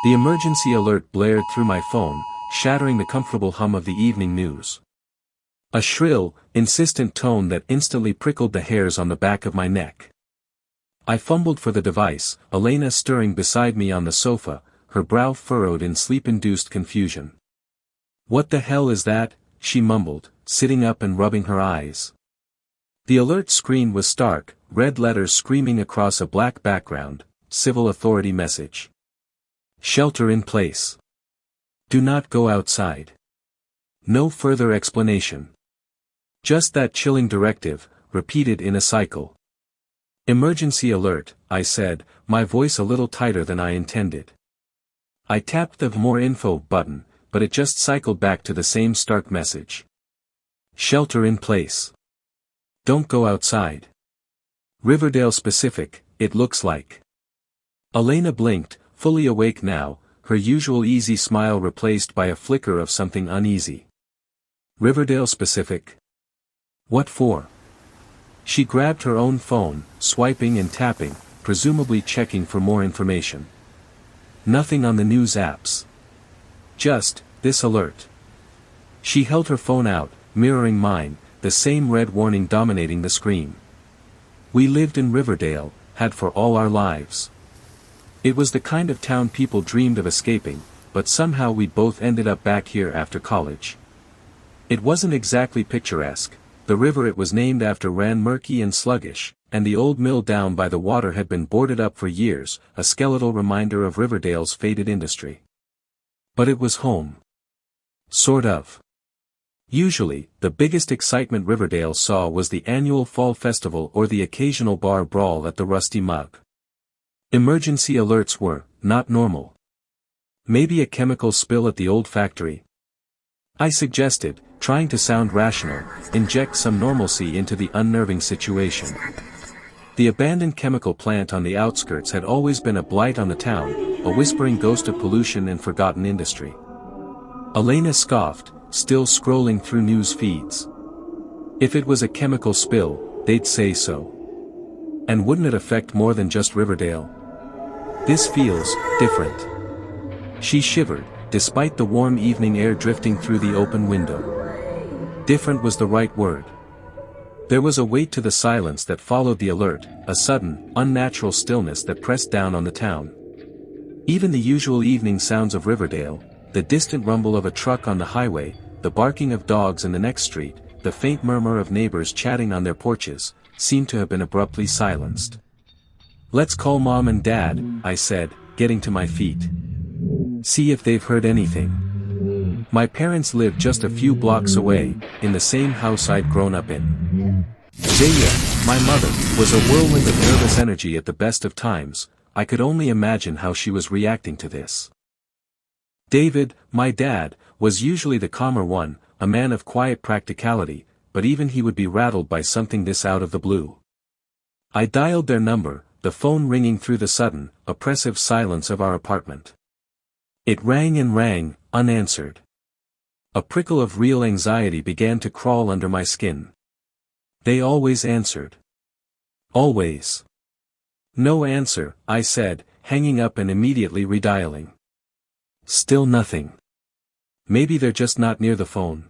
The emergency alert blared through my phone, shattering the comfortable hum of the evening news. A shrill, insistent tone that instantly prickled the hairs on the back of my neck. I fumbled for the device, Elena stirring beside me on the sofa, her brow furrowed in sleep-induced confusion. "What the hell is that?" she mumbled, sitting up and rubbing her eyes. The alert screen was stark, red letters screaming across a black background, civil authority message. Shelter in place. Do not go outside. No further explanation. Just that chilling directive, repeated in a cycle. Emergency alert, I said, my voice a little tighter than I intended. I tapped the More Info button, but it just cycled back to the same stark message. Shelter in place. Don't go outside. Riverdale specific, it looks like. Elena blinked, fully awake now, her usual easy smile replaced by a flicker of something uneasy. Riverdale specific? What for? She grabbed her own phone, swiping and tapping, presumably checking for more information. Nothing on the news apps. Just, this alert. She held her phone out, mirroring mine, the same red warning dominating the screen. We lived in Riverdale, had for all our lives. It was the kind of town people dreamed of escaping, but somehow we both ended up back here after college. It wasn't exactly picturesque. The river it was named after ran murky and sluggish, and the old mill down by the water had been boarded up for years, a skeletal reminder of Riverdale's faded industry. But it was home. Sort of. Usually, the biggest excitement Riverdale saw was the annual fall festival or the occasional bar brawl at the Rusty Mug. Emergency alerts were not normal. Maybe a chemical spill at the old factory? I suggested, trying to sound rational, inject some normalcy into the unnerving situation. The abandoned chemical plant on the outskirts had always been a blight on the town, a whispering ghost of pollution and forgotten industry. Elena scoffed, still scrolling through news feeds. If it was a chemical spill, they'd say so. And wouldn't it affect more than just Riverdale? This feels different. She shivered, despite the warm evening air drifting through the open window. Different was the right word. There was a weight to the silence that followed the alert, a sudden, unnatural stillness that pressed down on the town. Even the usual evening sounds of Riverdale, the distant rumble of a truck on the highway, the barking of dogs in the next street, the faint murmur of neighbors chatting on their porches, seemed to have been abruptly silenced. "Let's call Mom and Dad," I said, getting to my feet. "See if they've heard anything." My parents lived just a few blocks away, in the same house I'd grown up in. Zaya, my mother, was a whirlwind of nervous energy at the best of times. I could only imagine how she was reacting to this. David, my dad, was usually the calmer one, a man of quiet practicality, but even he would be rattled by something this out of the blue. I dialed their number, the phone ringing through the sudden, oppressive silence of our apartment. It rang and rang, unanswered. A prickle of real anxiety began to crawl under my skin. They always answered. Always. No answer, I said, hanging up and immediately redialing. Still nothing. Maybe they're just not near the phone.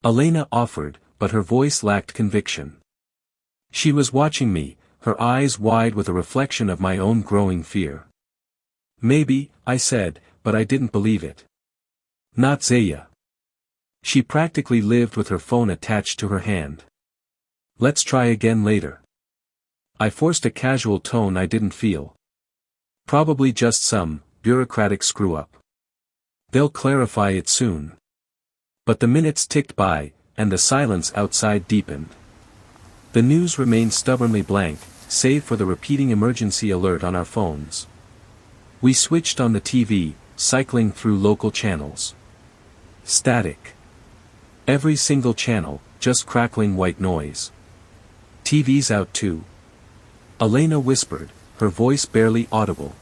Elena offered, but her voice lacked conviction. She was watching me, her eyes wide with a reflection of my own growing fear. Maybe, I said, but I didn't believe it. Not Zaya. She practically lived with her phone attached to her hand. Let's try again later. I forced a casual tone I didn't feel. Probably just some bureaucratic screw-up. They'll clarify it soon. But the minutes ticked by, and the silence outside deepened. The news remained stubbornly blank, save for the repeating emergency alert on our phones. We switched on the TV, cycling through local channels. Static. Every single channel, just crackling white noise. TV's out too. Elena whispered, her voice barely audible.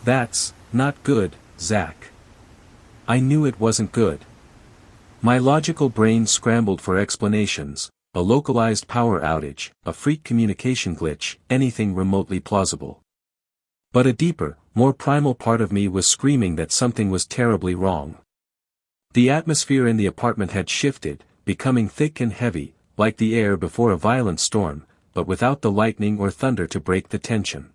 That's not good, Zach. I knew it wasn't good. My logical brain scrambled for explanations, a localized power outage, a freak communication glitch, anything remotely plausible. But a deeper, more primal part of me was screaming that something was terribly wrong. The atmosphere in the apartment had shifted, becoming thick and heavy, like the air before a violent storm, but without the lightning or thunder to break the tension.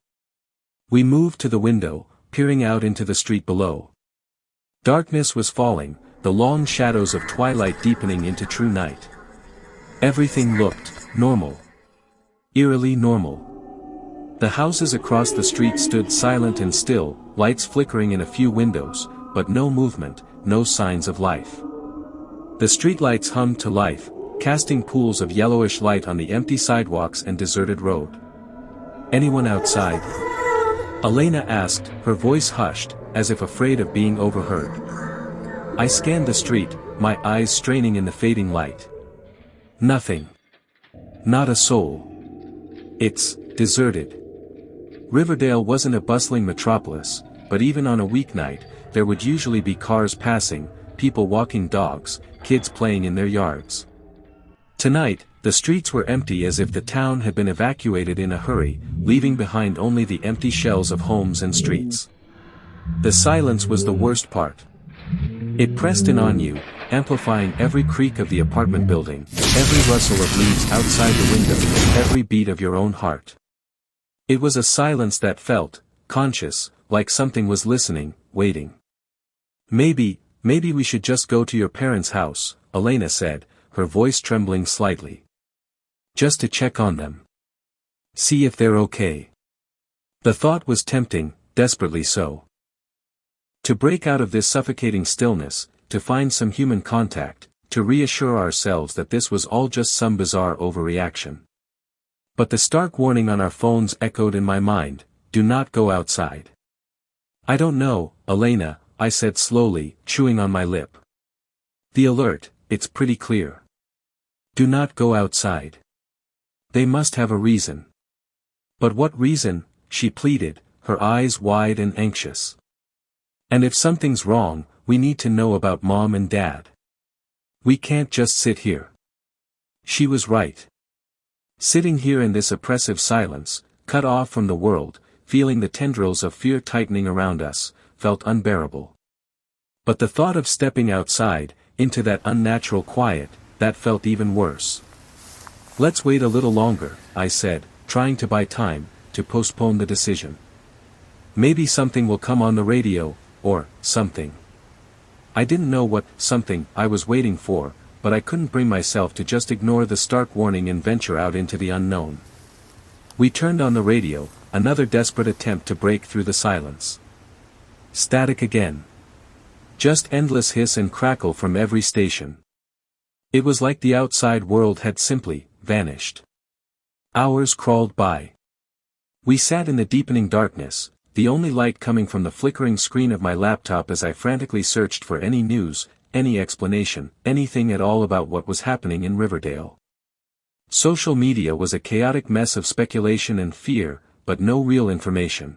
We moved to the window, peering out into the street below. Darkness was falling, the long shadows of twilight deepening into true night. Everything looked normal. Eerily normal. The houses across the street stood silent and still, lights flickering in a few windows, but no movement, no signs of life. The streetlights hummed to life, casting pools of yellowish light on the empty sidewalks and deserted road. "Anyone outside?" Elena asked, her voice hushed, as if afraid of being overheard. I scanned the street, my eyes straining in the fading light. Nothing. Not a soul. It's deserted. Riverdale wasn't a bustling metropolis, but even on a weeknight, there would usually be cars passing, people walking dogs, kids playing in their yards. Tonight, the streets were empty as if the town had been evacuated in a hurry, leaving behind only the empty shells of homes and streets. The silence was the worst part. It pressed in on you, amplifying every creak of the apartment building, every rustle of leaves outside the window, every beat of your own heart. It was a silence that felt conscious, like something was listening, waiting. Maybe we should just go to your parents' house," Elena said, her voice trembling slightly. "Just to check on them. See if they're okay." The thought was tempting, desperately so. To break out of this suffocating stillness, to find some human contact, to reassure ourselves that this was all just some bizarre overreaction. But the stark warning on our phones echoed in my mind, "Do not go outside." "I don't know, Elena," I said slowly, chewing on my lip. "The alert, it's pretty clear. Do not go outside. They must have a reason." "But what reason?" she pleaded, her eyes wide and anxious. "And if something's wrong, we need to know about Mom and Dad. We can't just sit here." She was right. Sitting here in this oppressive silence, cut off from the world, feeling the tendrils of fear tightening around us, felt unbearable. But the thought of stepping outside, into that unnatural quiet, that felt even worse. "Let's wait a little longer," I said, trying to buy time, to postpone the decision. "Maybe something will come on the radio, or something." I didn't know what something I was waiting for, but I couldn't bring myself to just ignore the stark warning and venture out into the unknown. We turned on the radio, another desperate attempt to break through the silence. Static again. Just endless hiss and crackle from every station. It was like the outside world had simply vanished. Hours crawled by. We sat in the deepening darkness, the only light coming from the flickering screen of my laptop as I frantically searched for any news, any explanation, anything at all about what was happening in Riverdale. Social media was a chaotic mess of speculation and fear, but no real information.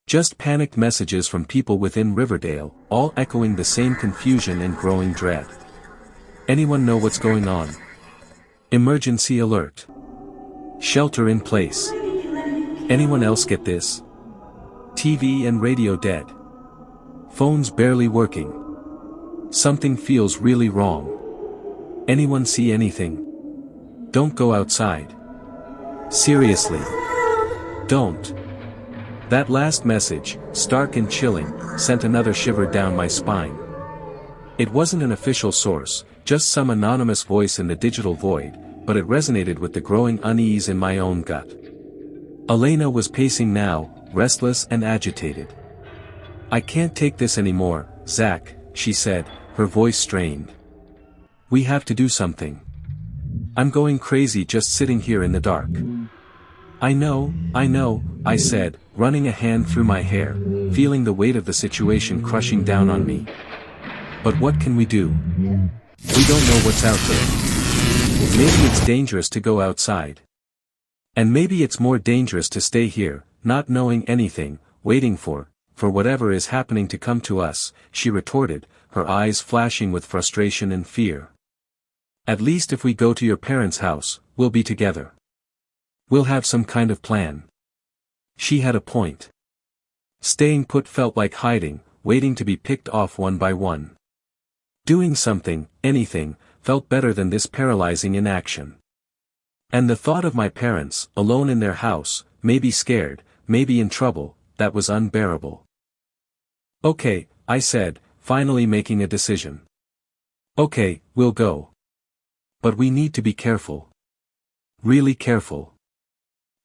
Just panicked messages from people within Riverdale, all echoing the same confusion and growing dread. "Anyone know what's going on? Emergency alert. Shelter in place. Anyone else get this? TV and radio dead. Phones barely working. Something feels really wrong. Anyone see anything? Don't go outside. Seriously. Don't." That last message, stark and chilling, sent another shiver down my spine. It wasn't an official source, just some anonymous voice in the digital void, but it resonated with the growing unease in my own gut. Elena was pacing now, restless and agitated. "I can't take this anymore, Zach," she said, her voice strained. "We have to do something. I'm going crazy just sitting here in the dark." I know, I said, running a hand through my hair, feeling the weight of the situation crushing down on me. "But what can we do? We don't know what's out there. Maybe it's dangerous to go outside. And maybe it's more dangerous to stay here, not knowing anything, waiting for whatever is happening to come to us," she retorted, her eyes flashing with frustration and fear. "At least if we go to your parents' house, we'll be together. We'll have some kind of plan." She had a point. Staying put felt like hiding, waiting to be picked off one by one. Doing something, anything, felt better than this paralyzing inaction. And the thought of my parents, alone in their house, maybe scared, maybe in trouble, that was unbearable. Okay, I said, finally making a decision. Okay, we'll go. But we need to be careful. Really careful.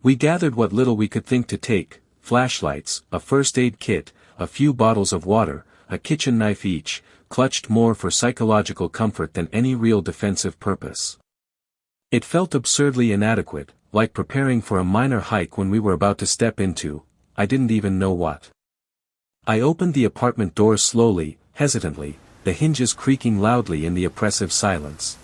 We gathered what little we could think to take, flashlights, a first aid kit, a few bottles of water, a kitchen knife each, clutched more for psychological comfort than any real defensive purpose. It felt absurdly inadequate, like preparing for a minor hike when we were about to step into, I didn't even know what. I opened the apartment door slowly, hesitantly, the hinges creaking loudly in the oppressive silence.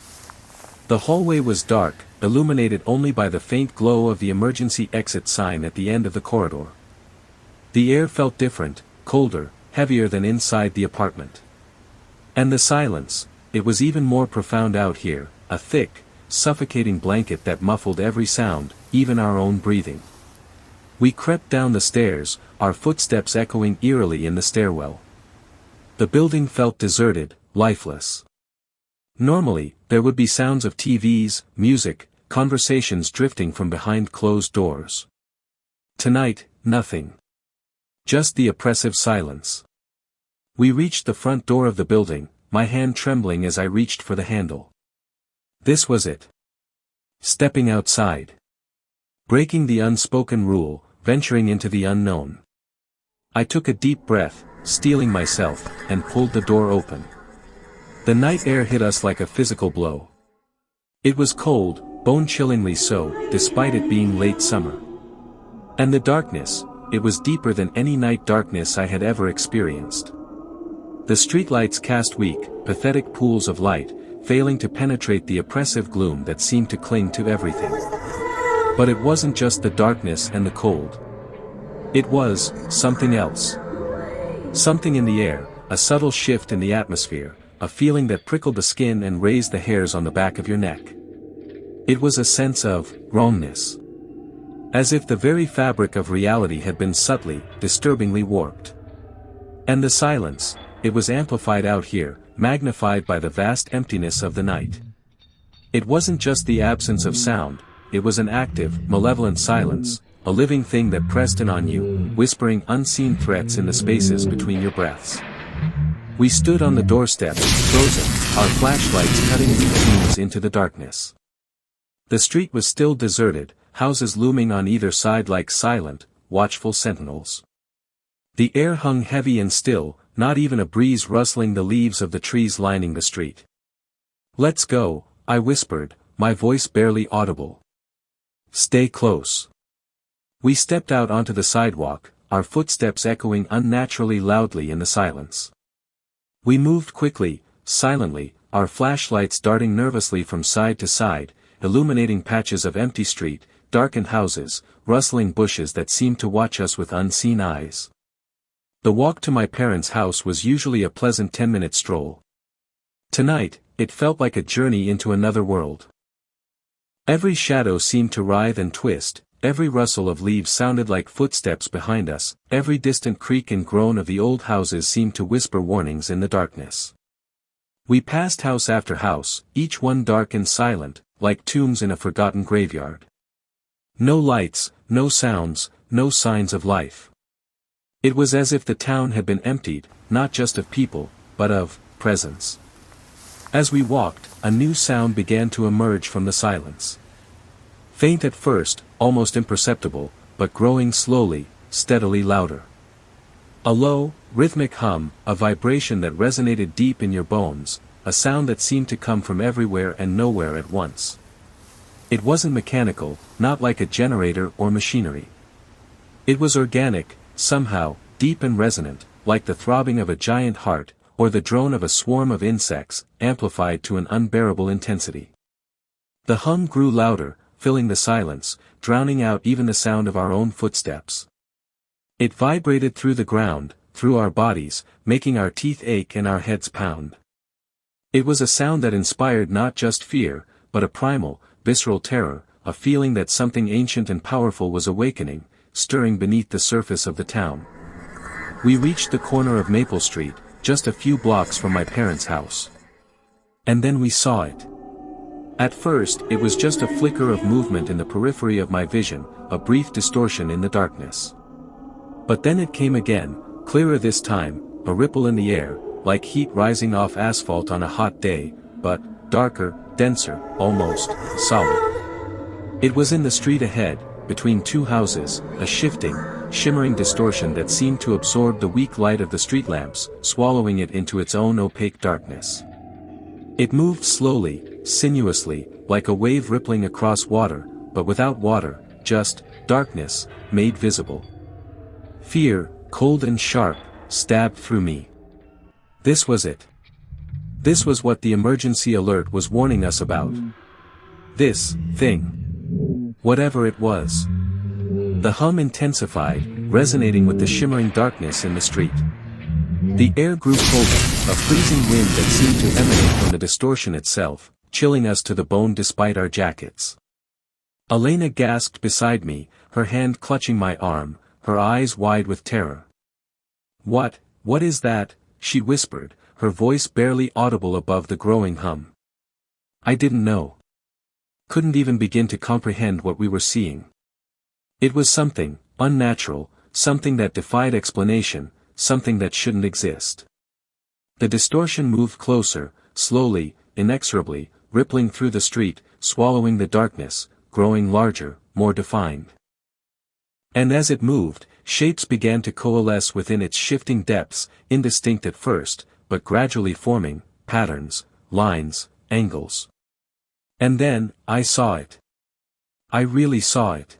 The hallway was dark, illuminated only by the faint glow of the emergency exit sign at the end of the corridor. The air felt different, colder, heavier than inside the apartment. And the silence, it was even more profound out here, a thick, suffocating blanket that muffled every sound, even our own breathing. We crept down the stairs, our footsteps echoing eerily in the stairwell. The building felt deserted, lifeless. Normally, there would be sounds of TVs, music, conversations drifting from behind closed doors. Tonight, nothing. Just the oppressive silence. We reached the front door of the building, my hand trembling as I reached for the handle. This was it. Stepping outside. Breaking the unspoken rule, venturing into the unknown. I took a deep breath, steeling myself, and pulled the door open. The night air hit us like a physical blow. It was cold, bone-chillingly so, despite it being late summer. And the darkness, it was deeper than any night darkness I had ever experienced. The streetlights cast weak, pathetic pools of light, failing to penetrate the oppressive gloom that seemed to cling to everything. But it wasn't just the darkness and the cold. It was something else. Something in the air, a subtle shift in the atmosphere, a feeling that prickled the skin and raised the hairs on the back of your neck. It was a sense of wrongness. As if the very fabric of reality had been subtly, disturbingly warped. And the silence, it was amplified out here, magnified by the vast emptiness of the night. It wasn't just the absence of sound, it was an active, malevolent silence, a living thing that pressed in on you, whispering unseen threats in the spaces between your breaths. We stood on the doorstep, frozen, our flashlights cutting beams into the darkness. The street was still deserted, houses looming on either side like silent, watchful sentinels. The air hung heavy and still, not even a breeze rustling the leaves of the trees lining the street. "Let's go," I whispered, my voice barely audible. "Stay close." We stepped out onto the sidewalk, our footsteps echoing unnaturally loudly in the silence. We moved quickly, silently, our flashlights darting nervously from side to side, illuminating patches of empty street, darkened houses, rustling bushes that seemed to watch us with unseen eyes. The walk to my parents' house was usually a pleasant 10-minute stroll. Tonight, it felt like a journey into another world. Every shadow seemed to writhe and twist, every rustle of leaves sounded like footsteps behind us, every distant creak and groan of the old houses seemed to whisper warnings in the darkness. We passed house after house, each one dark and silent, like tombs in a forgotten graveyard. No lights, no sounds, no signs of life. It was as if the town had been emptied, not just of people, but of presence. As we walked, a new sound began to emerge from the silence. Faint at first, almost imperceptible, but growing slowly, steadily louder. A low, rhythmic hum, a vibration that resonated deep in your bones, a sound that seemed to come from everywhere and nowhere at once. It wasn't mechanical, not like a generator or machinery. It was organic, somehow, deep and resonant, like the throbbing of a giant heart, or the drone of a swarm of insects, amplified to an unbearable intensity. The hum grew louder, filling the silence, drowning out even the sound of our own footsteps. It vibrated through the ground, through our bodies, making our teeth ache and our heads pound. It was a sound that inspired not just fear, but a primal, visceral terror, a feeling that something ancient and powerful was awakening, stirring beneath the surface of the town. We reached the corner of Maple Street, just a few blocks from my parents' house. And then we saw it. At first, it was just a flicker of movement in the periphery of my vision, a brief distortion in the darkness. But then it came again, clearer this time, a ripple in the air, like heat rising off asphalt on a hot day, but darker, denser, almost solid. It was in the street ahead, between two houses, a shifting, shimmering distortion that seemed to absorb the weak light of the street lamps, swallowing it into its own opaque darkness. It moved slowly, sinuously, like a wave rippling across water, but without water, just darkness, made visible. Fear, cold and sharp, stabbed through me. This was it. This was what the emergency alert was warning us about. This thing. Whatever it was. The hum intensified, resonating with the shimmering darkness in the street. The air grew colder, a freezing wind that seemed to emanate from the distortion itself, chilling us to the bone despite our jackets. Elena gasped beside me, her hand clutching my arm, her eyes wide with terror. What is that?" she whispered, her voice barely audible above the growing hum. I didn't know. Couldn't even begin to comprehend what we were seeing. It was something unnatural, something that defied explanation, something that shouldn't exist. The distortion moved closer, slowly, inexorably, rippling through the street, swallowing the darkness, growing larger, more defined. And as it moved, shapes began to coalesce within its shifting depths, indistinct at first, but gradually forming patterns, lines, angles. And then, I saw it. I really saw it.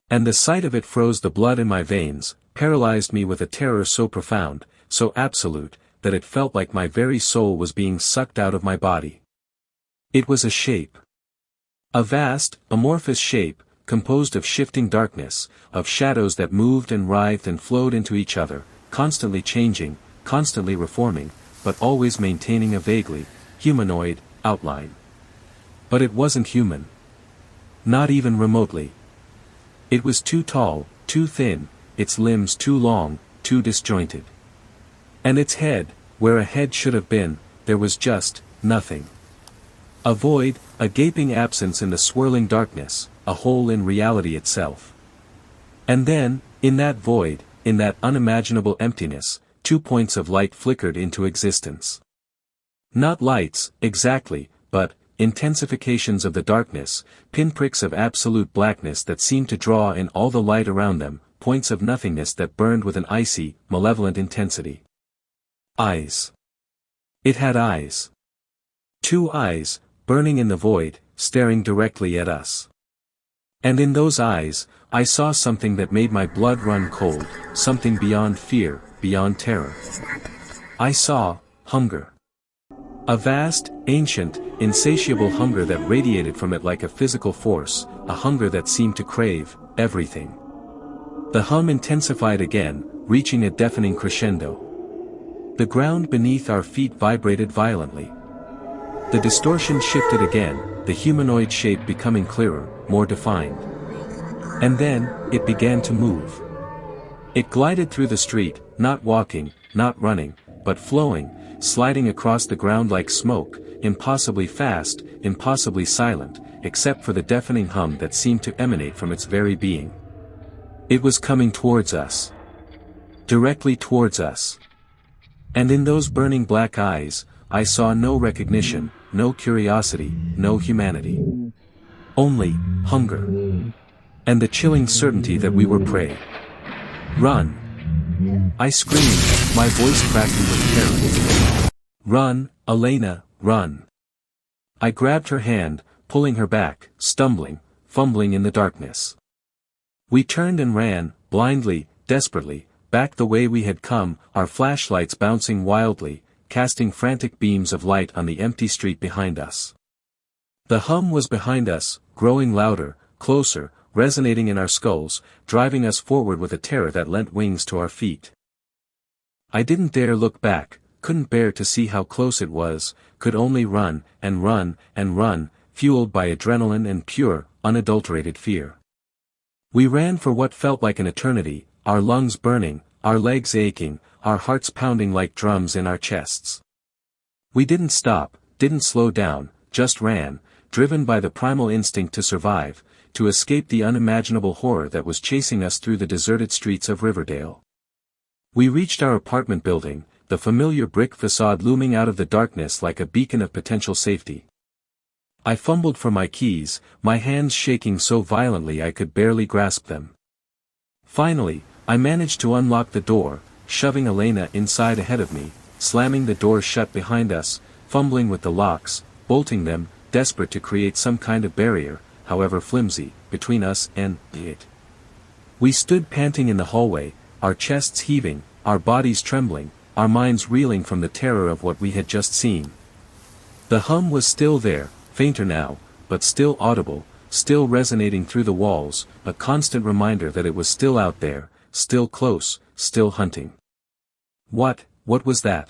And the sight of it froze the blood in my veins, paralyzed me with a terror so profound, so absolute, that it felt like my very soul was being sucked out of my body. It was a shape. A vast, amorphous shape, composed of shifting darkness, of shadows that moved and writhed and flowed into each other, constantly changing, constantly reforming, but always maintaining a vaguely humanoid outline. But it wasn't human. Not even remotely. It was too tall, too thin, its limbs too long, too disjointed. And its head, where a head should have been, there was just nothing. A void, a gaping absence in the swirling darkness, a hole in reality itself. And then, in that void, in that unimaginable emptiness, 2 points of light flickered into existence. Not lights, exactly, but intensifications of the darkness, pinpricks of absolute blackness that seemed to draw in all the light around them, points of nothingness that burned with an icy, malevolent intensity. Eyes. It had eyes. 2 eyes, burning in the void, staring directly at us. And in those eyes, I saw something that made my blood run cold, something beyond fear, beyond terror. I saw hunger. A vast, ancient, insatiable hunger that radiated from it like a physical force, a hunger that seemed to crave everything. The hum intensified again, reaching a deafening crescendo. The ground beneath our feet vibrated violently. The distortion shifted again, the humanoid shape becoming clearer, more defined. And then, it began to move. It glided through the street, not walking, not running, but flowing, sliding across the ground like smoke, impossibly fast, impossibly silent, except for the deafening hum that seemed to emanate from its very being. It was coming towards us. Directly towards us. And in those burning black eyes, I saw no recognition, no curiosity, no humanity. Only hunger. And the chilling certainty that we were prey. Run! I screamed, my voice cracking with terror. Run, Elena, run! I grabbed her hand, pulling her back, stumbling, fumbling in the darkness. We turned and ran, blindly, desperately, back the way we had come, our flashlights bouncing wildly, casting frantic beams of light on the empty street behind us. The hum was behind us, growing louder, closer, resonating in our skulls, driving us forward with a terror that lent wings to our feet. I didn't dare look back, couldn't bear to see how close it was, could only run, and run, and run, fueled by adrenaline and pure, unadulterated fear. We ran for what felt like an eternity, our lungs burning, our legs aching, our hearts pounding like drums in our chests. We didn't stop, didn't slow down, just ran, driven by the primal instinct to survive, to escape the unimaginable horror that was chasing us through the deserted streets of Riverdale. We reached our apartment building, the familiar brick facade looming out of the darkness like a beacon of potential safety. I fumbled for my keys, my hands shaking so violently I could barely grasp them. Finally, I managed to unlock the door, shoving Elena inside ahead of me, slamming the door shut behind us, fumbling with the locks, bolting them, desperate to create some kind of barrier, however flimsy, between us and it. We stood panting in the hallway, our chests heaving, our bodies trembling, our minds reeling from the terror of what we had just seen. The hum was still there, fainter now, but still audible, still resonating through the walls, a constant reminder that it was still out there, still close, still hunting. What was that?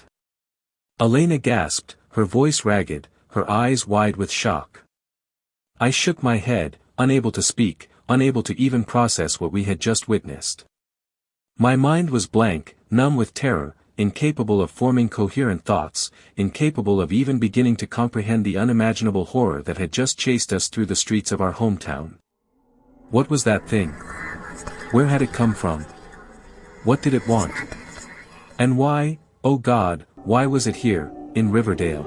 Elena gasped, her voice ragged, her eyes wide with shock. I shook my head, unable to speak, unable to even process what we had just witnessed. My mind was blank, numb with terror, incapable of forming coherent thoughts, incapable of even beginning to comprehend the unimaginable horror that had just chased us through the streets of our hometown. What was that thing? Where had it come from? What did it want? And why, oh God, why was it here, in Riverdale?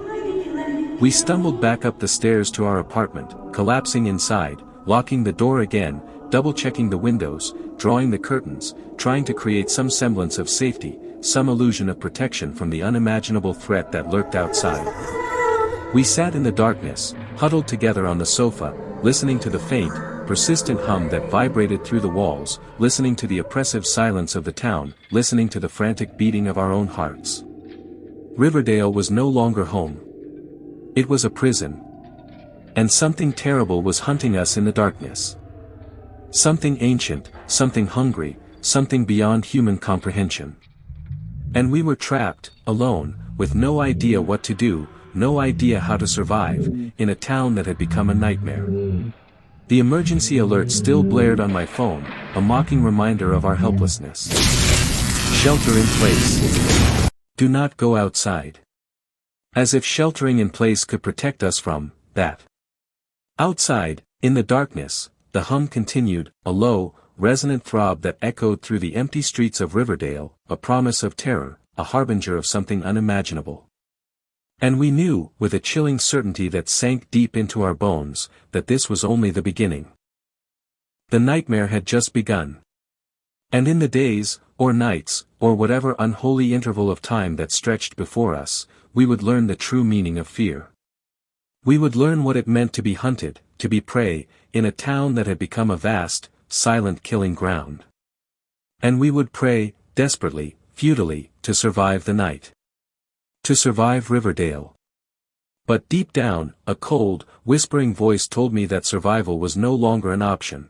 We stumbled back up the stairs to our apartment, collapsing inside, locking the door again, double-checking the windows, drawing the curtains, trying to create some semblance of safety, some illusion of protection from the unimaginable threat that lurked outside. We sat in the darkness, huddled together on the sofa, listening to the faint, persistent hum that vibrated through the walls, listening to the oppressive silence of the town, listening to the frantic beating of our own hearts. Riverdale was no longer home. It was a prison. And something terrible was hunting us in the darkness. Something ancient, something hungry, something beyond human comprehension. And we were trapped, alone, with no idea what to do, no idea how to survive, in a town that had become a nightmare. The emergency alert still blared on my phone, a mocking reminder of our helplessness. Shelter in place. Do not go outside. As if sheltering in place could protect us from that. Outside, in the darkness, the hum continued, a low, resonant throb that echoed through the empty streets of Riverdale, a promise of terror, a harbinger of something unimaginable. And we knew, with a chilling certainty that sank deep into our bones, that this was only the beginning. The nightmare had just begun. And in the days, or nights, or whatever unholy interval of time that stretched before us, we would learn the true meaning of fear. We would learn what it meant to be hunted, to be prey, in a town that had become a vast, silent killing ground. And we would pray, desperately, futilely, to survive the night. To survive Riverdale. But deep down, a cold, whispering voice told me that survival was no longer an option.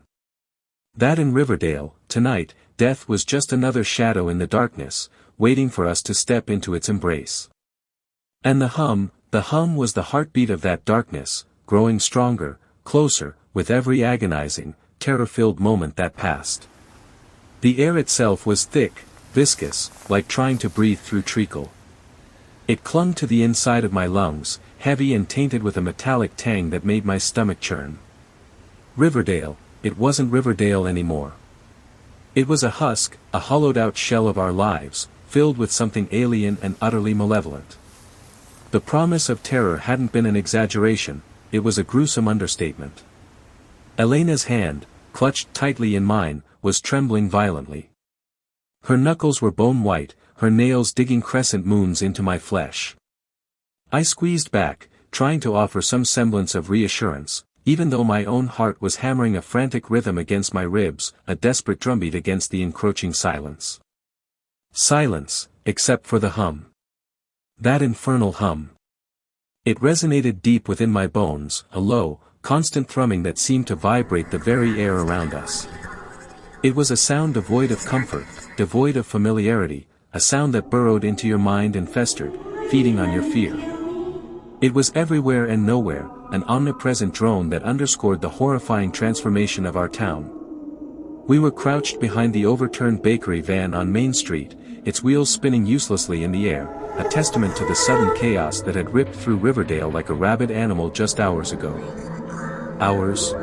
That in Riverdale, tonight, death was just another shadow in the darkness, waiting for us to step into its embrace. And the hum was the heartbeat of that darkness, growing stronger, closer, with every agonizing, terror-filled moment that passed. The air itself was thick, viscous, like trying to breathe through treacle. It clung to the inside of my lungs, heavy and tainted with a metallic tang that made my stomach churn. Riverdale, it wasn't Riverdale anymore. It was a husk, a hollowed-out shell of our lives, filled with something alien and utterly malevolent. The promise of terror hadn't been an exaggeration, it was a gruesome understatement. Elena's hand, clutched tightly in mine, was trembling violently. Her knuckles were bone-white, her nails digging crescent moons into my flesh. I squeezed back, trying to offer some semblance of reassurance, even though my own heart was hammering a frantic rhythm against my ribs, a desperate drumbeat against the encroaching silence. Silence, except for the hum. That infernal hum. It resonated deep within my bones, a low, constant thrumming that seemed to vibrate the very air around us. It was a sound devoid of comfort, devoid of familiarity, a sound that burrowed into your mind and festered, feeding on your fear. It was everywhere and nowhere, an omnipresent drone that underscored the horrifying transformation of our town. We were crouched behind the overturned bakery van on Main Street, its wheels spinning uselessly in the air, a testament to the sudden chaos that had ripped through Riverdale like a rabid animal just hours ago. Hours?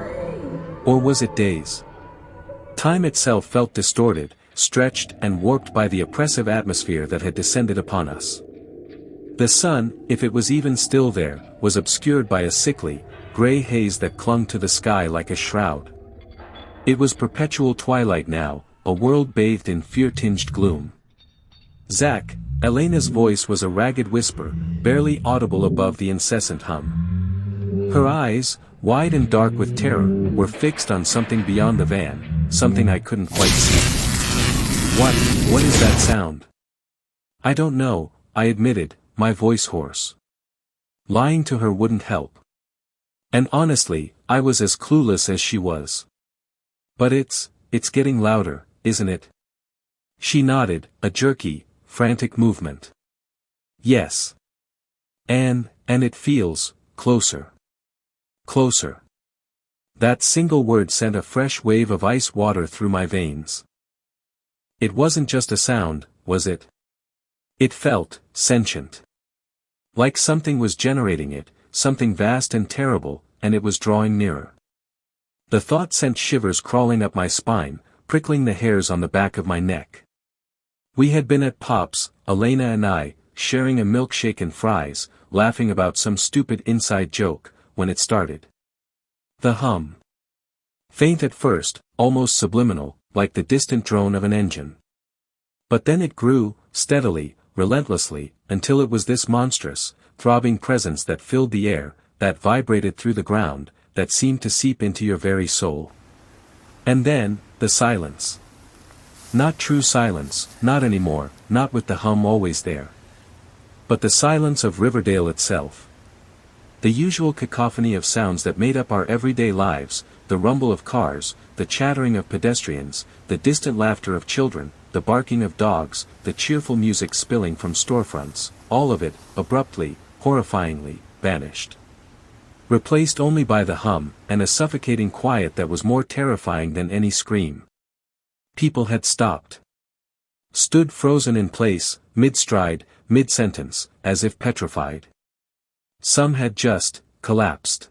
Or was it days? Time itself felt distorted, stretched and warped by the oppressive atmosphere that had descended upon us. The sun, if it was even still there, was obscured by a sickly, gray haze that clung to the sky like a shroud. It was perpetual twilight now, a world bathed in fear-tinged gloom. Zach, Elena's voice was a ragged whisper, barely audible above the incessant hum. Her eyes, wide and dark with terror, were fixed on something beyond the van, something I couldn't quite see. What is that sound? I don't know, I admitted, my voice hoarse. Lying to her wouldn't help. And honestly, I was as clueless as she was. But it's getting louder, isn't it? She nodded, a jerky, frantic movement. Yes. And it feels, closer. Closer. That single word sent a fresh wave of ice water through my veins. It wasn't just a sound, was it? It felt, sentient. Like something was generating it, something vast and terrible, and it was drawing nearer. The thought sent shivers crawling up my spine, prickling the hairs on the back of my neck. We had been at Pop's, Elena and I, sharing a milkshake and fries, laughing about some stupid inside joke, when it started. The hum. Faint at first, almost subliminal, like the distant drone of an engine. But then it grew, steadily, relentlessly, until it was this monstrous, throbbing presence that filled the air, that vibrated through the ground, that seemed to seep into your very soul. And then, the silence. Not true silence, not anymore, not with the hum always there. But the silence of Riverdale itself. The usual cacophony of sounds that made up our everyday lives, the rumble of cars, the chattering of pedestrians, the distant laughter of children, the barking of dogs, the cheerful music spilling from storefronts, all of it, abruptly, horrifyingly, vanished. Replaced only by the hum, and a suffocating quiet that was more terrifying than any scream. People had stopped. Stood frozen in place, mid-stride, mid-sentence, as if petrified. Some had just collapsed.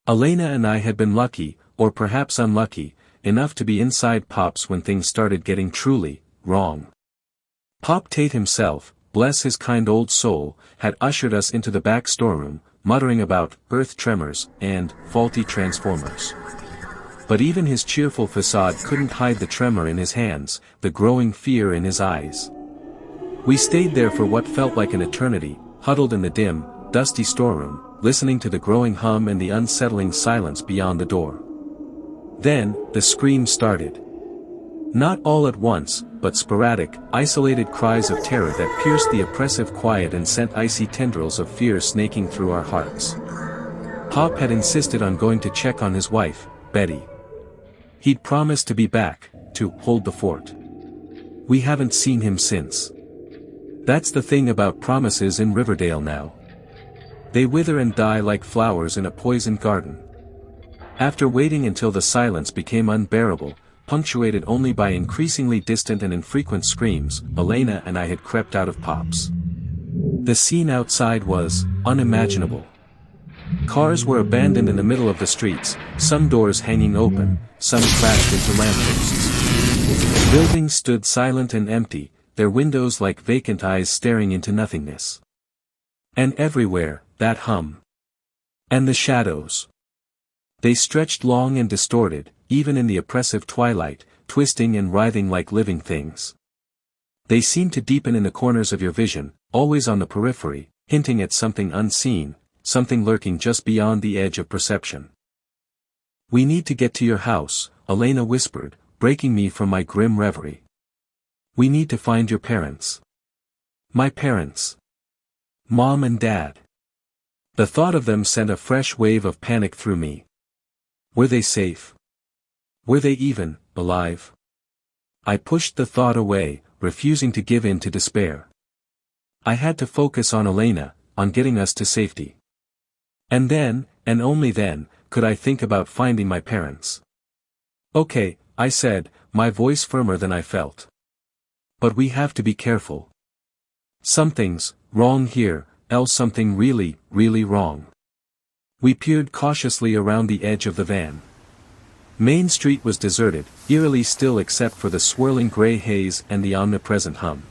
Elena and I had been lucky, or perhaps unlucky, enough to be inside Pop's when things started getting truly wrong. Pop Tate himself, bless his kind old soul, had ushered us into the back storeroom, muttering about earth tremors and faulty transformers. But even his cheerful facade couldn't hide the tremor in his hands, the growing fear in his eyes. We stayed there for what felt like an eternity, huddled in the dim, dusty storeroom, listening to the growing hum and the unsettling silence beyond the door. Then, the screams started. Not all at once, but sporadic, isolated cries of terror that pierced the oppressive quiet and sent icy tendrils of fear snaking through our hearts. Pop had insisted on going to check on his wife, Betty. He'd promised to be back, to hold the fort. We haven't seen him since. That's the thing about promises in Riverdale now. They wither and die like flowers in a poisoned garden. After waiting until the silence became unbearable, punctuated only by increasingly distant and infrequent screams, Elena and I had crept out of Pop's. The scene outside was unimaginable. Cars were abandoned in the middle of the streets, some doors hanging open, some crashed into lampposts. Buildings stood silent and empty, their windows like vacant eyes staring into nothingness. And everywhere, that hum. And the shadows. They stretched long and distorted, even in the oppressive twilight, twisting and writhing like living things. They seemed to deepen in the corners of your vision, always on the periphery, hinting at something unseen, something lurking just beyond the edge of perception. "We need to get to your house," Elena whispered, breaking me from my grim reverie. "We need to find your parents." My parents. Mom and Dad. The thought of them sent a fresh wave of panic through me. Were they safe? Were they even alive? I pushed the thought away, refusing to give in to despair. I had to focus on Elena, on getting us to safety. And then, and only then, could I think about finding my parents. Okay, I said, my voice firmer than I felt. But we have to be careful. Something's wrong here, else something really, really wrong. We peered cautiously around the edge of the van. Main Street was deserted, eerily still except for the swirling gray haze and the omnipresent hum.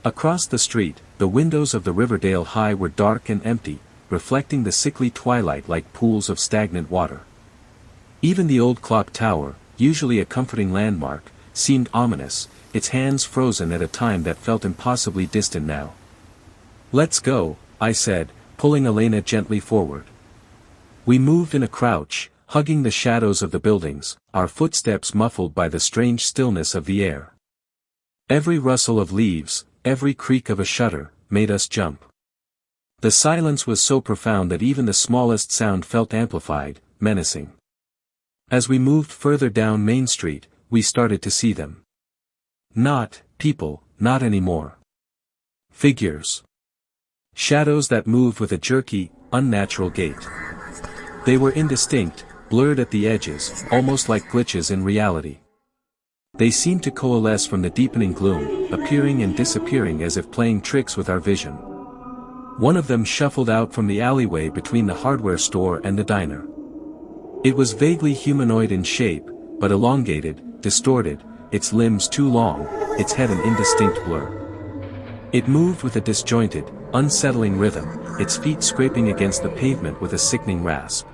Across the street, the windows of the Riverdale High were dark and empty, reflecting the sickly twilight like pools of stagnant water. Even the old clock tower, usually a comforting landmark, seemed ominous, its hands frozen at a time that felt impossibly distant now. "Let's go," I said, pulling Elena gently forward. We moved in a crouch, hugging the shadows of the buildings, our footsteps muffled by the strange stillness of the air. Every rustle of leaves, every creak of a shutter, made us jump. The silence was so profound that even the smallest sound felt amplified, menacing. As we moved further down Main Street, we started to see them. Not people, not anymore. Figures. Shadows that moved with a jerky, unnatural gait. They were indistinct, blurred at the edges, almost like glitches in reality. They seemed to coalesce from the deepening gloom, appearing and disappearing as if playing tricks with our vision. One of them shuffled out from the alleyway between the hardware store and the diner. It was vaguely humanoid in shape, but elongated, distorted, its limbs too long, its head an indistinct blur. It moved with a disjointed, unsettling rhythm, its feet scraping against the pavement with a sickening rasp.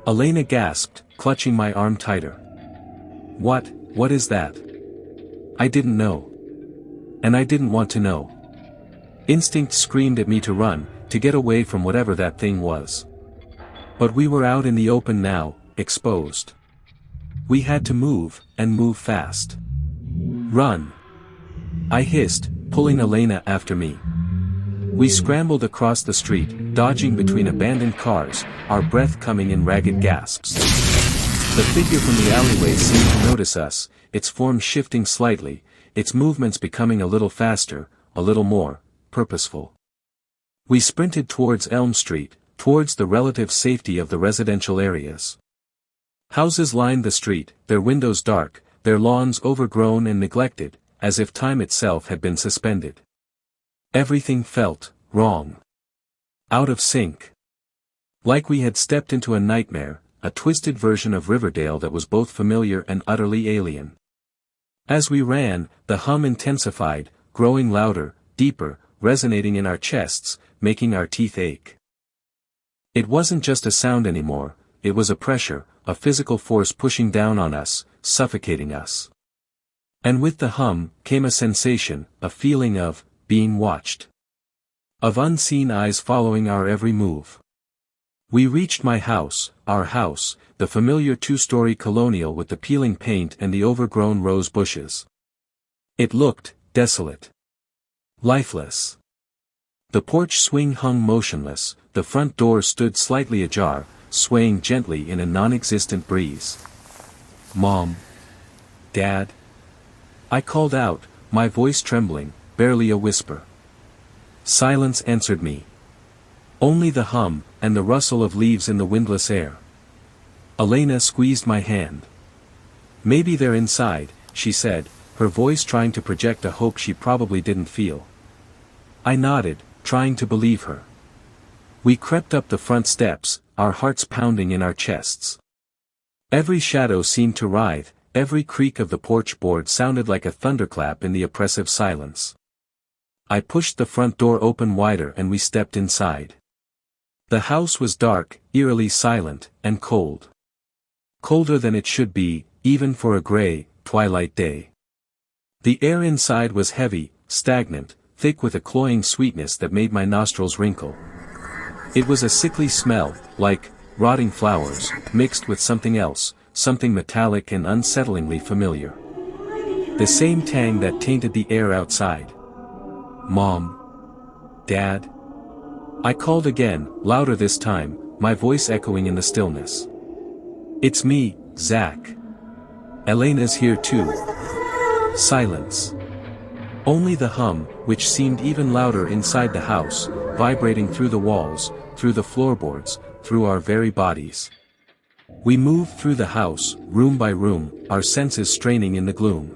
Elena gasped, clutching my arm tighter. What is that?" I didn't know. And I didn't want to know. Instinct screamed at me to run, to get away from whatever that thing was. But we were out in the open now, exposed. We had to move, and move fast. "Run!" I hissed, pulling Elena after me. We scrambled across the street, dodging between abandoned cars, our breath coming in ragged gasps. The figure from the alleyway seemed to notice us, its form shifting slightly, its movements becoming a little faster, a little more purposeful. We sprinted towards Elm Street, towards the relative safety of the residential areas. Houses lined the street, their windows dark, their lawns overgrown and neglected, as if time itself had been suspended. Everything felt wrong. Out of sync. Like we had stepped into a nightmare, a twisted version of Riverdale that was both familiar and utterly alien. As we ran, the hum intensified, growing louder, deeper, resonating in our chests, making our teeth ache. It wasn't just a sound anymore, it was a pressure, a physical force pushing down on us, suffocating us. And with the hum, came a sensation, a feeling of being watched. Of unseen eyes following our every move. We reached my house, our house, the familiar two-story colonial with the peeling paint and the overgrown rose bushes. It looked desolate. Lifeless. The porch swing hung motionless, the front door stood slightly ajar, swaying gently in a non-existent breeze. "Mom? Dad?" I called out, my voice trembling, barely a whisper. Silence answered me. Only the hum, and the rustle of leaves in the windless air. Elena squeezed my hand. "Maybe they're inside," she said, her voice trying to project a hope she probably didn't feel. I nodded, trying to believe her. We crept up the front steps, our hearts pounding in our chests. Every shadow seemed to writhe, every creak of the porch board sounded like a thunderclap in the oppressive silence. I pushed the front door open wider and we stepped inside. The house was dark, eerily silent, and cold. Colder than it should be, even for a gray, twilight day. The air inside was heavy, stagnant, thick with a cloying sweetness that made my nostrils wrinkle. It was a sickly smell, like rotting flowers, mixed with something else, something metallic and unsettlingly familiar. The same tang that tainted the air outside. "Mom? Dad?" I called again, louder this time, my voice echoing in the stillness. "It's me, Zach. Elena's here too." Silence. Only the hum, which seemed even louder inside the house, vibrating through the walls, through the floorboards, through our very bodies. We moved through the house, room by room, our senses straining in the gloom.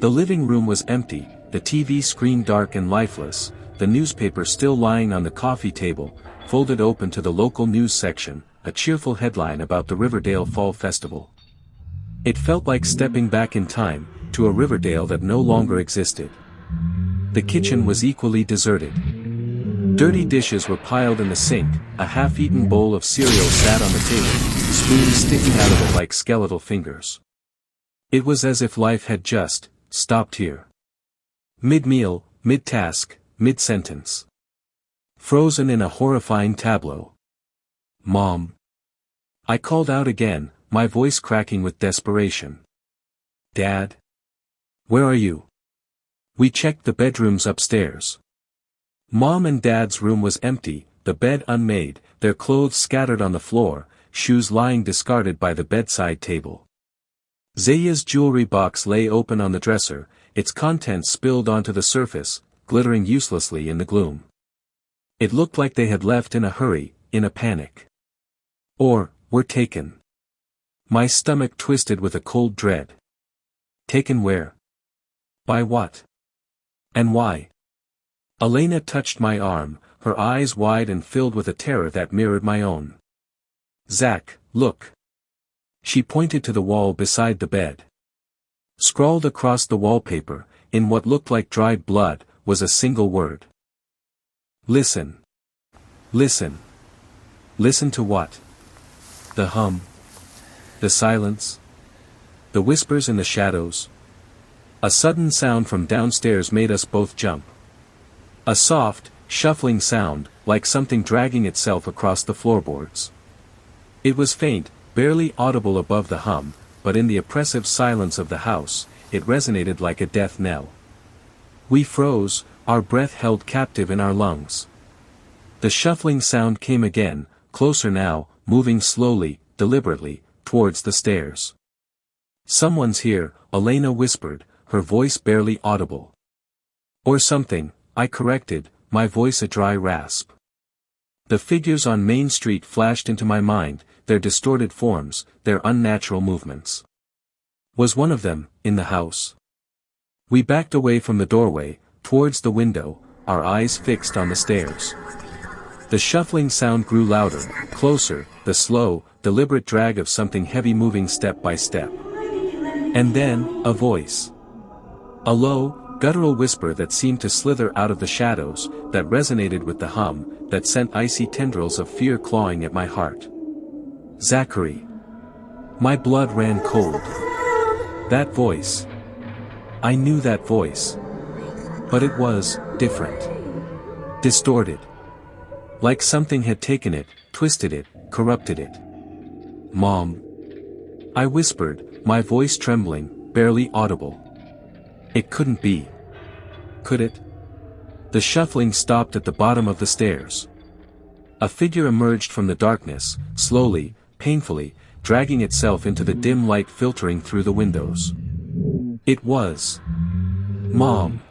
The living room was empty, the TV screen dark and lifeless, the newspaper still lying on the coffee table, folded open to the local news section, a cheerful headline about the Riverdale Fall Festival. It felt like stepping back in time, to a Riverdale that no longer existed. The kitchen was equally deserted. Dirty dishes were piled in the sink, a half-eaten bowl of cereal sat on the table, spoons sticking out of it like skeletal fingers. It was as if life had just stopped here. Mid-meal, mid-task, mid-sentence. Frozen in a horrifying tableau. "Mom." I called out again, my voice cracking with desperation. "Dad? Where are you?" We checked the bedrooms upstairs. Mom and Dad's room was empty, the bed unmade, their clothes scattered on the floor, shoes lying discarded by the bedside table. Zaya's jewelry box lay open on the dresser, its contents spilled onto the surface, glittering uselessly in the gloom. It looked like they had left in a hurry, in a panic. Or, were taken. My stomach twisted with a cold dread. Taken where? By what? And why? Elena touched my arm, her eyes wide and filled with a terror that mirrored my own. "Zach, look." She pointed to the wall beside the bed. Scrawled across the wallpaper, in what looked like dried blood, was a single word. "Listen. Listen." Listen to what? The hum. The silence. The whispers in the shadows. A sudden sound from downstairs made us both jump. A soft, shuffling sound, like something dragging itself across the floorboards. It was faint, barely audible above the hum, but in the oppressive silence of the house, it resonated like a death knell. We froze, our breath held captive in our lungs. The shuffling sound came again, closer now, moving slowly, deliberately, towards the stairs. "Someone's here," Elena whispered, her voice barely audible. "Or something," I corrected, my voice a dry rasp. The figures on Main Street flashed into my mind, their distorted forms, their unnatural movements. Was one of them, in the house? We backed away from the doorway, towards the window, our eyes fixed on the stairs. The shuffling sound grew louder, closer, the slow, deliberate drag of something heavy moving step by step. And then, a voice. A low, guttural whisper that seemed to slither out of the shadows, that resonated with the hum, that sent icy tendrils of fear clawing at my heart. "Zachary." My blood ran cold. That voice. I knew that voice. But it was different. Distorted. Like something had taken it, twisted it, corrupted it. "Mom." I whispered, my voice trembling, barely audible. It couldn't be. Could it? The shuffling stopped at the bottom of the stairs. A figure emerged from the darkness, slowly, painfully, dragging itself into the dim light filtering through the windows. It was Mom.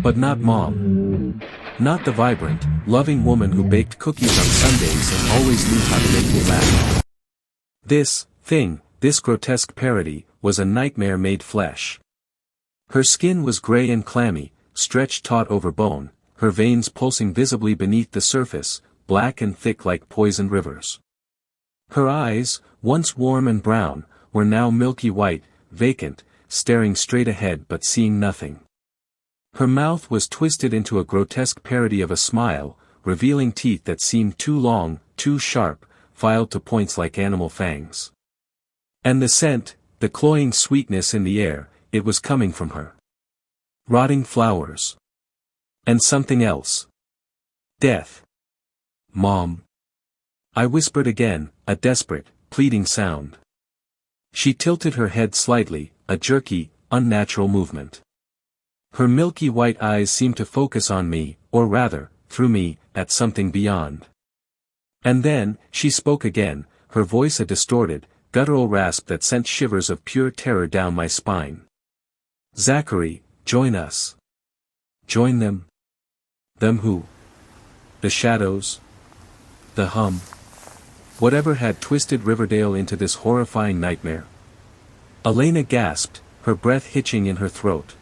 But not Mom. Not the vibrant, loving woman who baked cookies on Sundays and always knew how to make me laugh. This thing, this grotesque parody, was a nightmare made flesh. Her skin was gray and clammy, stretched taut over bone, her veins pulsing visibly beneath the surface, black and thick like poisoned rivers. Her eyes, once warm and brown, were now milky white, vacant, staring straight ahead but seeing nothing. Her mouth was twisted into a grotesque parody of a smile, revealing teeth that seemed too long, too sharp, filed to points like animal fangs. And the scent, the cloying sweetness in the air, it was coming from her. Rotting flowers. And something else. Death. "Mom." I whispered again, a desperate, pleading sound. She tilted her head slightly, a jerky, unnatural movement. Her milky white eyes seemed to focus on me, or rather, through me, at something beyond. And then, she spoke again, her voice a distorted, guttural rasp that sent shivers of pure terror down my spine. "Zachary, join us." Join them? Them who? The shadows? The hum? Whatever had twisted Riverdale into this horrifying nightmare? Elena gasped, her breath hitching in her throat.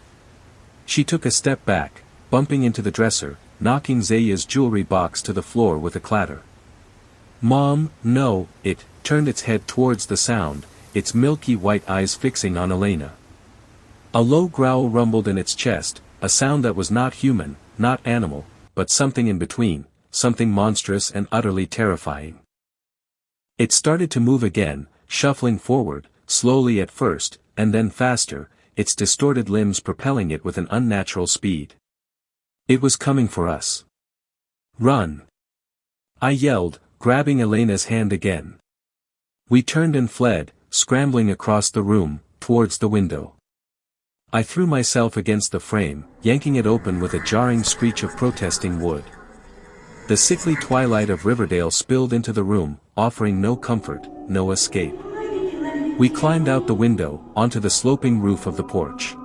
She took a step back, bumping into the dresser, knocking Zaya's jewelry box to the floor with a clatter. "Mom, no!" It turned its head towards the sound, its milky white eyes fixing on Elena. A low growl rumbled in its chest, a sound that was not human, not animal, but something in between, something monstrous and utterly terrifying. It started to move again, shuffling forward, slowly at first, and then faster, its distorted limbs propelling it with an unnatural speed. It was coming for us. "Run!" I yelled, grabbing Elena's hand again. We turned and fled, scrambling across the room, towards the window. I threw myself against the frame, yanking it open with a jarring screech of protesting wood. The sickly twilight of Riverdale spilled into the room, offering no comfort, no escape. We climbed out the window, onto the sloping roof of the porch.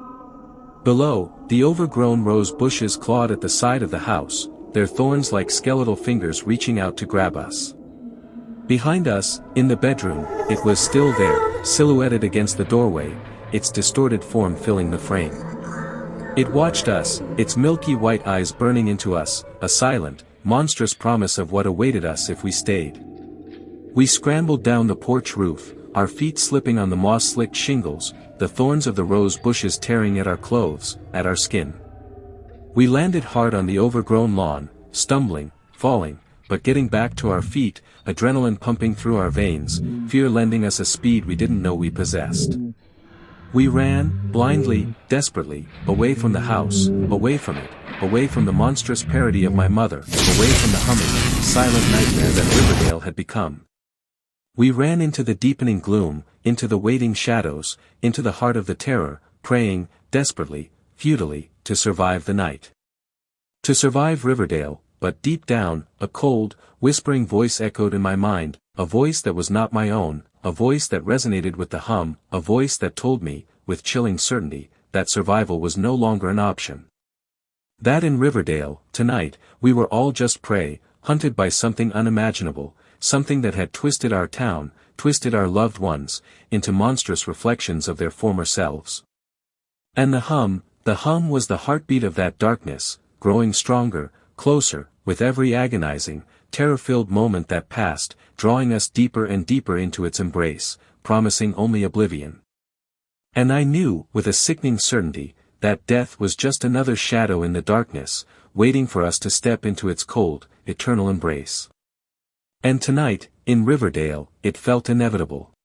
Below, the overgrown rose bushes clawed at the side of the house, their thorns like skeletal fingers reaching out to grab us. Behind us, in the bedroom, it was still there, silhouetted against the doorway, its distorted form filling the frame. It watched us, its milky white eyes burning into us, a silent, monstrous promise of what awaited us if we stayed. We scrambled down the porch roof, our feet slipping on the moss-slicked shingles, the thorns of the rose bushes tearing at our clothes, at our skin. We landed hard on the overgrown lawn, stumbling, falling, but getting back to our feet, adrenaline pumping through our veins, fear lending us a speed we didn't know we possessed. We ran, blindly, desperately, away from the house, away from it, away from the monstrous parody of my mother, away from the humming, silent nightmare that Riverdale had become. We ran into the deepening gloom, into the waiting shadows, into the heart of the terror, praying, desperately, futilely, to survive the night. To survive Riverdale, but deep down, a cold, whispering voice echoed in my mind, a voice that was not my own, a voice that resonated with the hum, a voice that told me, with chilling certainty, that survival was no longer an option. That in Riverdale, tonight, we were all just prey, hunted by something unimaginable, something that had twisted our town, twisted our loved ones, into monstrous reflections of their former selves. And the hum was the heartbeat of that darkness, growing stronger, closer, with every agonizing, terror-filled moment that passed, drawing us deeper and deeper into its embrace, promising only oblivion. And I knew, with a sickening certainty, that death was just another shadow in the darkness, waiting for us to step into its cold, eternal embrace. And tonight, in Riverdale, it felt inevitable.